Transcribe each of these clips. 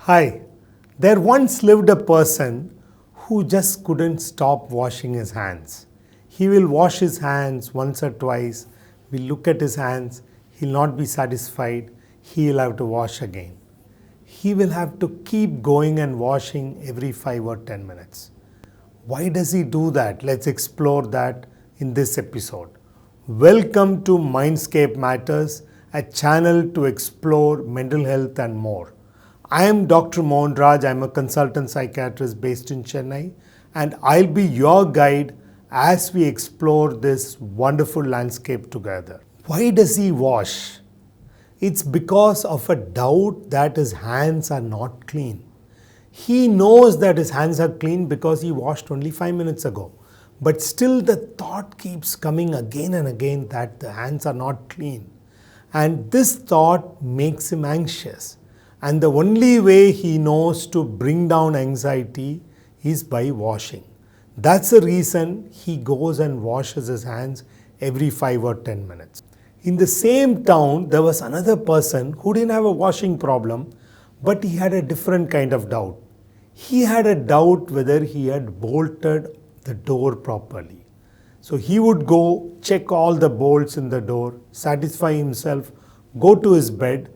Hi, there once lived a person who just couldn't stop washing his hands. He will wash his hands once or twice, will look at his hands, he'll not be satisfied, he'll have to wash again. He will have to keep going and washing every 5 or 10 minutes. Why does he do that? Let's explore that in this episode. Welcome to Mindscape Matters, a channel to explore mental health and more. I am Dr. Mohan Raj. I'm a consultant psychiatrist based in Chennai, and I'll be your guide as we explore this wonderful landscape together. Why does he wash? It's because of a doubt that his hands are not clean. He knows that his hands are clean because he washed only 5 minutes ago. But still the thought keeps coming again and again that the hands are not clean. And this thought makes him anxious. And the only way he knows to bring down anxiety is by washing. That's the reason he goes and washes his hands every 5 or 10 minutes. In the same town, there was another person who didn't have a washing problem, but he had a different kind of doubt. He had a doubt whether he had bolted the door properly. So he would go check all the bolts in the door, satisfy himself, go to his bed,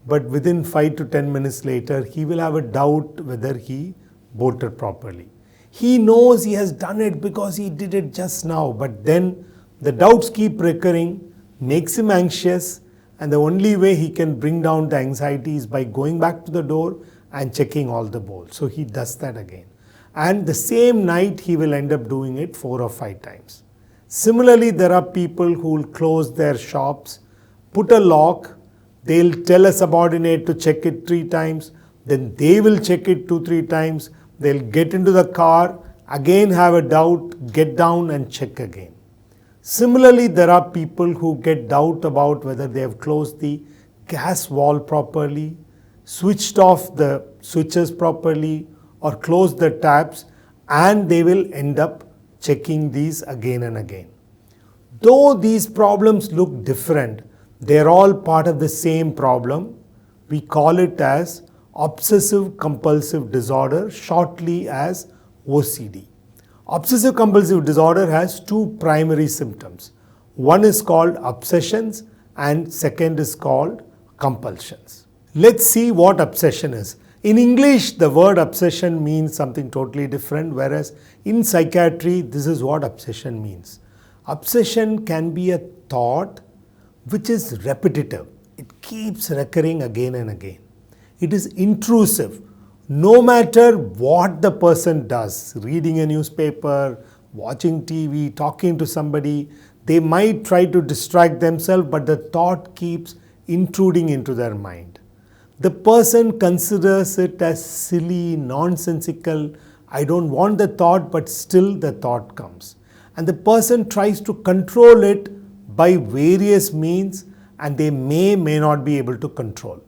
but within 5 to 10 minutes later, he will have a doubt whether he bolted properly. He knows he has done it because he did it just now, but then the doubts keep recurring, makes him anxious, and the only way he can bring down the anxiety is by going back to the door and checking all the bolts. So he does that again. And the same night, he will end up doing it 4 or 5 times. Similarly, there are people who will close their shops, put a lock, they'll tell a subordinate to check it 3 times, then they will check it 2-3 times, they'll get into the car, again have a doubt, get down and check again. Similarly, there are people who get doubt about whether they have closed the gas valve properly, switched off the switches properly, or closed the taps, and they will end up checking these again and again. Though these problems look different, they're all part of the same problem. We call it as Obsessive Compulsive Disorder, shortly as OCD. Obsessive Compulsive Disorder has 2 primary symptoms. One is called obsessions and second is called compulsions. Let's see what obsession is. In English, the word obsession means something totally different, whereas in psychiatry, this is what obsession means. Obsession can be a thought which is repetitive. It keeps recurring again and again. It is intrusive. No matter what the person does, reading a newspaper, watching TV, talking to somebody, they might try to distract themselves, but the thought keeps intruding into their mind. The person considers it as silly, nonsensical. I don't want the thought, but still the thought comes. And the person tries to control it by various means, and they may not be able to control.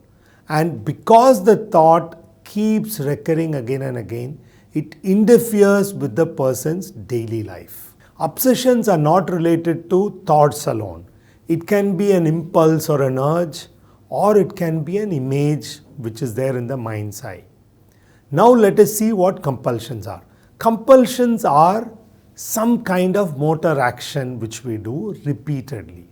And because the thought keeps recurring again and again, it interferes with the person's daily life. Obsessions are not related to thoughts alone. It can be an impulse or an urge, or it can be an image which is there in the mind's eye. Now let us see what compulsions are. Compulsions are some kind of motor action which we do repeatedly.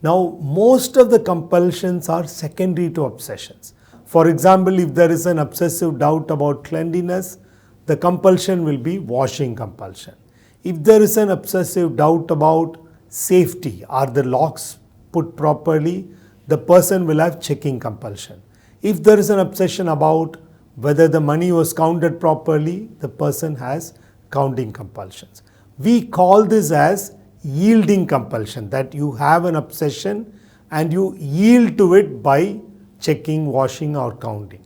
Now, most of the compulsions are secondary to obsessions. For example, if there is an obsessive doubt about cleanliness, the compulsion will be washing compulsion. If there is an obsessive doubt about safety, are the locks put properly, the person will have checking compulsion. If there is an obsession about whether the money was counted properly, the person has counting compulsions. We call this as yielding compulsion, that you have an obsession and you yield to it by checking, washing or counting.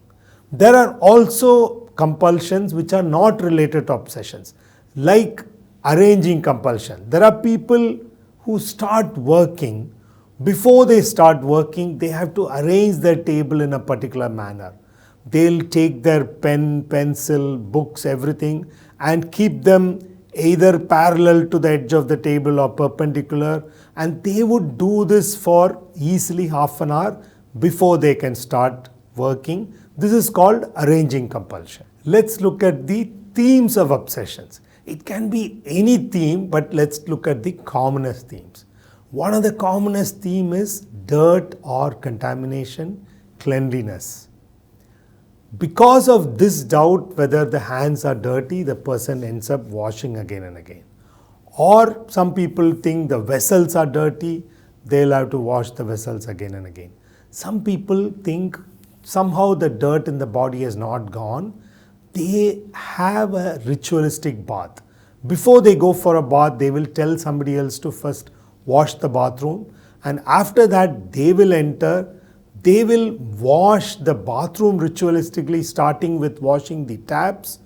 There are also compulsions which are not related to obsessions, like arranging compulsion. There are people who start working. Before they start working, they have to arrange their table in a particular manner. They'll take their pen, pencil, books, everything and keep them either parallel to the edge of the table or perpendicular, and they would do this for easily half an hour before they can start working. This is called arranging compulsion. Let's look at the themes of obsessions. It can be any theme, but let's look at the commonest themes. One of the commonest theme is dirt or contamination, cleanliness. Because of this doubt whether the hands are dirty, the person ends up washing again and again. Or some people think the vessels are dirty, they'll have to wash the vessels again and again. Some people think somehow the dirt in the body has not gone. They have a ritualistic bath. Before they go for a bath, they will tell somebody else to first wash the bathroom, and after that they will enter. They will wash the bathroom ritualistically, starting with washing the taps,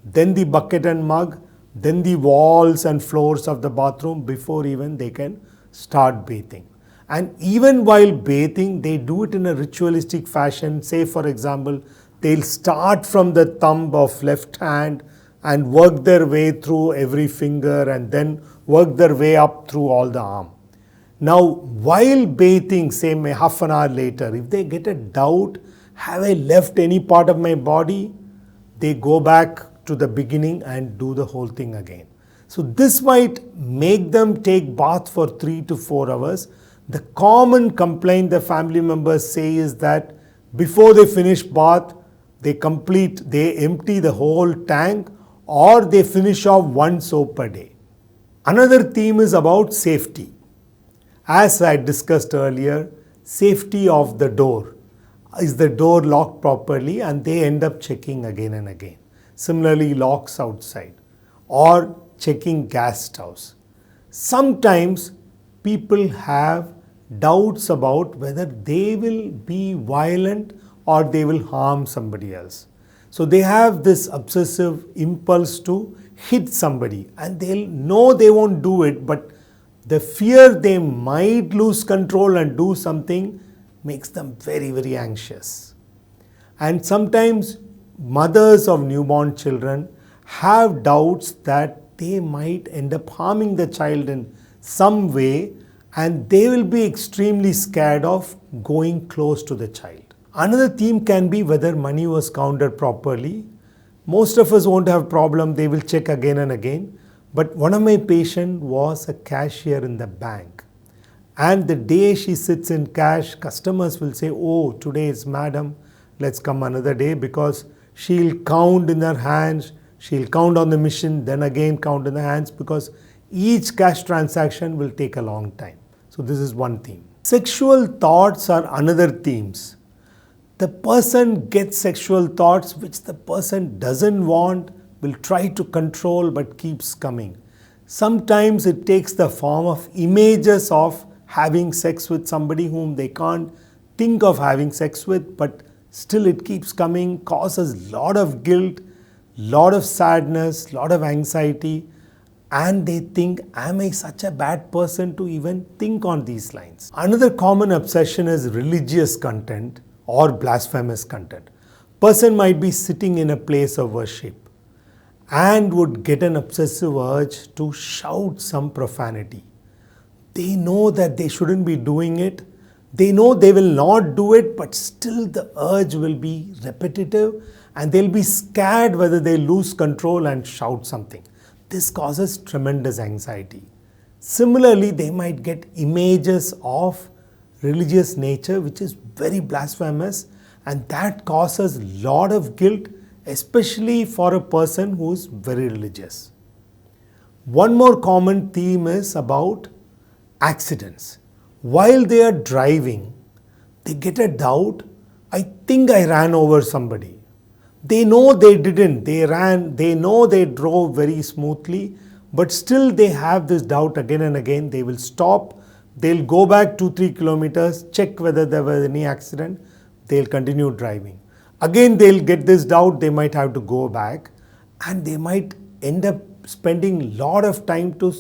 then the bucket and mug, then the walls and floors of the bathroom before even they can start bathing. And even while bathing, they do it in a ritualistic fashion. Say, for example, they'll start from the thumb of left hand and work their way through every finger and then work their way up through all the arm. Now, while bathing, say half an hour later, if they get a doubt, have I left any part of my body? They go back to the beginning and do the whole thing again. So this might make them take bath for 3 to 4 hours. The common complaint the family members say is that before they finish bath, they empty the whole tank, or they finish off 1 soap per day. Another theme is about safety. As I discussed earlier, safety of the door. Is the door locked properly? And they end up checking again and again. Similarly, locks outside or checking gas stoves. Sometimes people have doubts about whether they will be violent or they will harm somebody else. So they have this obsessive impulse to hit somebody, and they'll know they won't do it, but the fear they might lose control and do something makes them very, very anxious. And sometimes mothers of newborn children have doubts that they might end up harming the child in some way, and they will be extremely scared of going close to the child. Another theme can be whether money was counted properly. Most of us won't have problem, they will check again and again. But one of my patients was a cashier in the bank. And the day she sits in cash, customers will say, oh, today is madam, let's come another day, because she'll count in her hands, she'll count on the machine, then again count in the hands, because each cash transaction will take a long time. So this is one theme. Sexual thoughts are another themes. The person gets sexual thoughts which the person doesn't want, will try to control but keeps coming. Sometimes it takes the form of images of having sex with somebody whom they can't think of having sex with, but still it keeps coming, causes lot of guilt, lot of sadness, lot of anxiety, and they think, am I such a bad person to even think on these lines? Another common obsession is religious content or blasphemous content. Person might be sitting in a place of worship and would get an obsessive urge to shout some profanity. They know that they shouldn't be doing it. They know they will not do it, but still the urge will be repetitive and they'll be scared whether they lose control and shout something. This causes tremendous anxiety. Similarly, they might get images of religious nature which is very blasphemous, and that causes lot of guilt, especially for a person who is very religious. One more common theme is about accidents. While they are driving, they get a doubt, I think I ran over somebody. They know they didn't, they know they drove very smoothly, but still they have this doubt again and again. They will stop, they'll go back 2-3 kilometers, check whether there was any accident, they'll continue driving. Again, they'll get this doubt, they might have to go back, and they might end up spending a lot of time to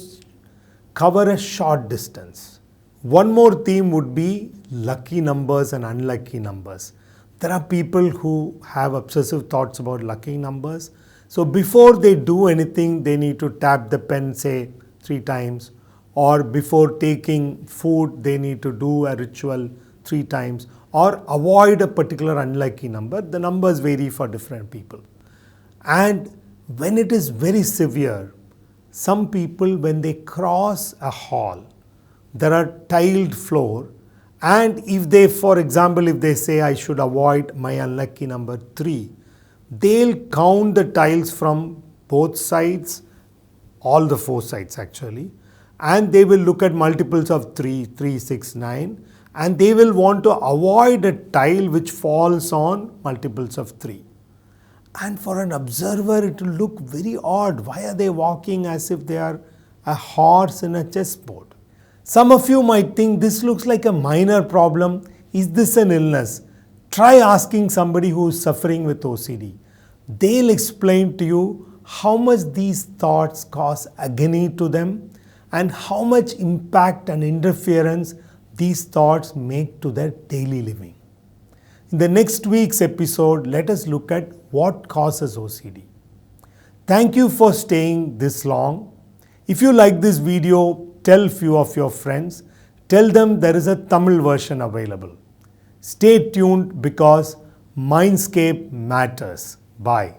cover a short distance. One more theme would be lucky numbers and unlucky numbers. There are people who have obsessive thoughts about lucky numbers. So before they do anything, they need to tap the pen, say 3 times, or before taking food, they need to do a ritual 3 times, or avoid a particular unlucky number. The numbers vary for different people. And when it is very severe, some people, when they cross a hall, there are tiled floor, and if they, for example, if they say I should avoid my unlucky number 3, they'll count the tiles from both sides, all the 4 sides actually, and they will look at multiples of 3, 3, 6, 9, and they will want to avoid a tile which falls on multiples of 3. And for an observer, it will look very odd. Why are they walking as if they are a horse in a chessboard? Some of you might think this looks like a minor problem. Is this an illness? Try asking somebody who is suffering with OCD. They'll explain to you how much these thoughts cause agony to them and how much impact and interference these thoughts make to their daily living. In the next week's episode, let us look at what causes OCD. Thank you for staying this long. If you like this video, tell few of your friends. Tell them there is a Tamil version available. Stay tuned because Mindscape matters. Bye.